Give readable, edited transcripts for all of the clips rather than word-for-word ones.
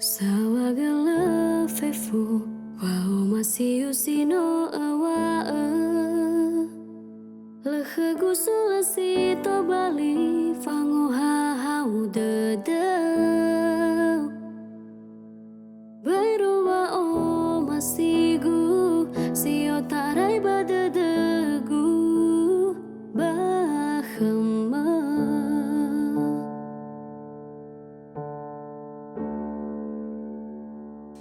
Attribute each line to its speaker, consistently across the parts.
Speaker 1: Sawagala fefu wao masiu sino awa lehe gusula si to bali fango ha hau de Bairu wa o masigu sio tarai badedegu bahema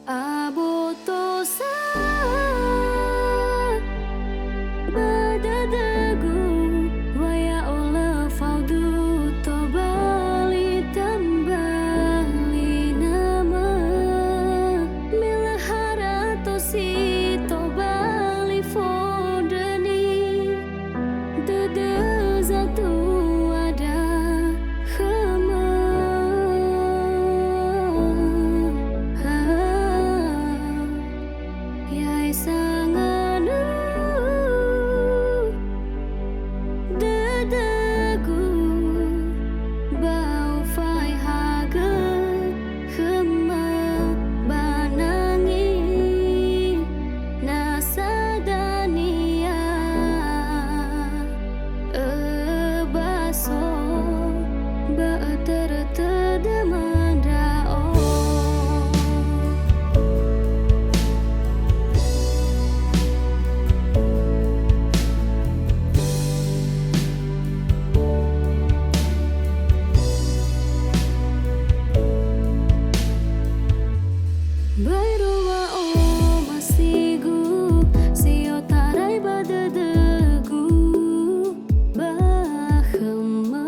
Speaker 1: Abotosa badadagu waya ola faudu to bali tambali nama milahara to si to bali fodeni dede zatu ada khama Yai sanganu dedagu bau fai haga khema banangi nasadania baso ba tertedemanda Bairu wa o masigu sio tarai badedegu bahema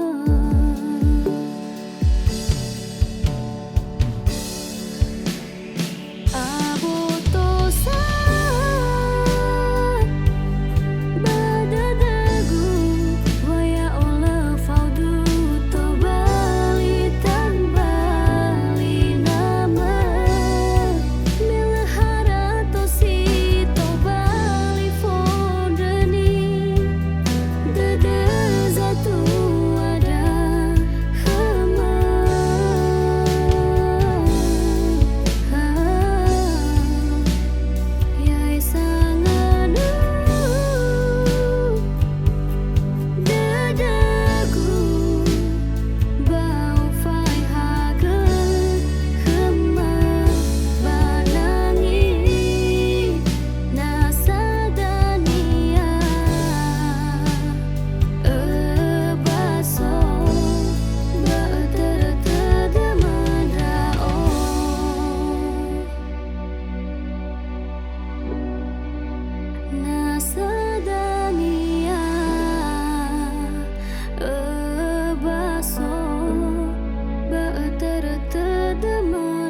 Speaker 1: Abotosa badedegu waya ola faudu to bali tambali nama milahara to si to bali fodeni dede zatu ada khama Yai sanganu dedagu bau fai haga khema banangi nasadania baso ba tertedemanda nasadania baso ba tertedemanda